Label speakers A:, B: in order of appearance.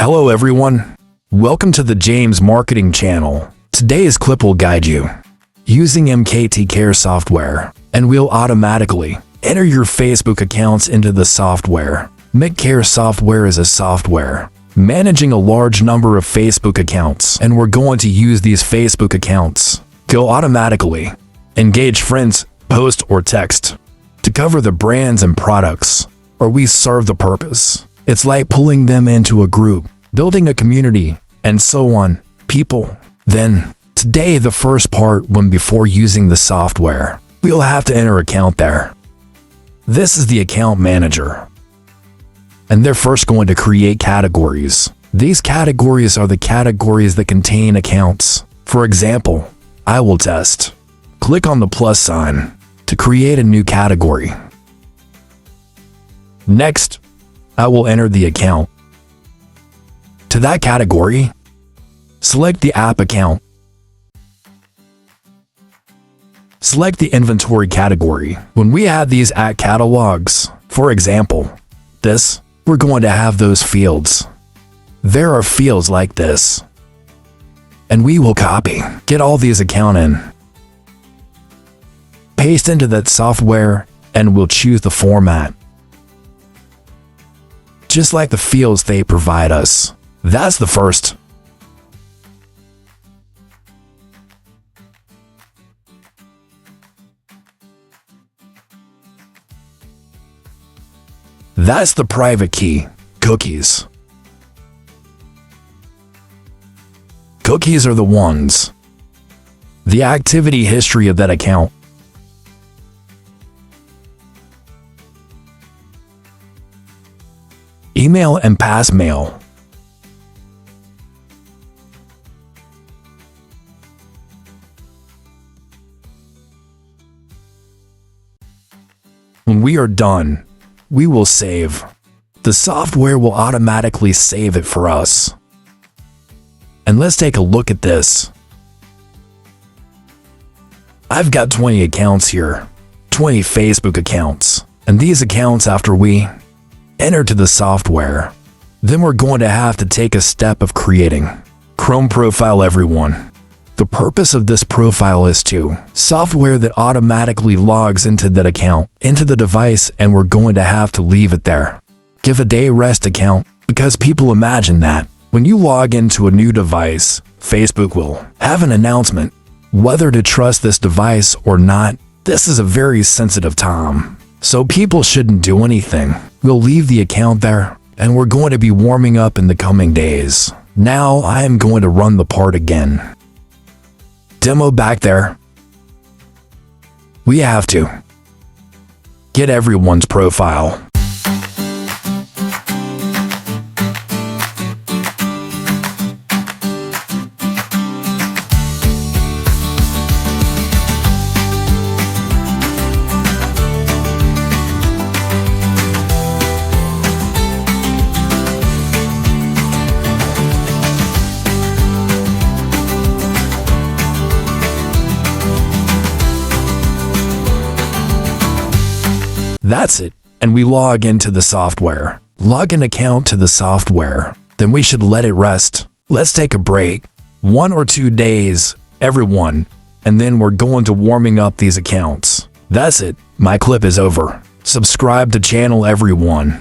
A: Hello everyone, welcome to the James Marketing Channel. Today's clip will guide you using MKT Care software, and we'll automatically enter your Facebook accounts into the software. MKT Care software is a software managing a large number of Facebook accounts, and we're going to use these Facebook accounts to automatically engage friends, post, or text to cover the brands and products, or we serve the purpose. It's like pulling them into a group, building a community, and so on. People. Then, today the first part before using the software, we'll have to enter account there. This is the account manager. And they're first going to create categories. These categories are the categories that contain accounts. For example, I will test. Click on the plus sign to create a new category. Next, I will enter the account. To that category, select the app account. Select the inventory category. When we add these at catalogs, for example, this, we're going to have those fields. There are fields like this. And we will copy, get all these account in, paste into that software, and we'll choose the format. Just like the fields they provide us. That's the first. That's the private key, cookies. Cookies are the ones. The activity history of that account. Email and pass mail. When we are done, we will save. The software will automatically save it for us. And let's take a look at this. I've got 20 accounts here, 20 Facebook accounts, and these accounts after we enter to the software, then we're going to have to take a step of creating Chrome profile everyone. The purpose of this profile is to software that automatically logs into that account, into the device, and we're going to have to leave it there. Give a day rest account, because people imagine that when you log into a new device, Facebook will have an announcement whether to trust this device or not. This is a very sensitive time, so people shouldn't do anything. We'll leave the account there, and we're going to be warming up in the coming days. Now I am going to run the part again. Demo back there. We have to get everyone's profile. That's it, and we log into the software. Log an account to the software, then we should let it rest. Let's take a break, 1 or 2 days, everyone, and then we're going to warming up these accounts. That's it, my clip is over. Subscribe to channel everyone.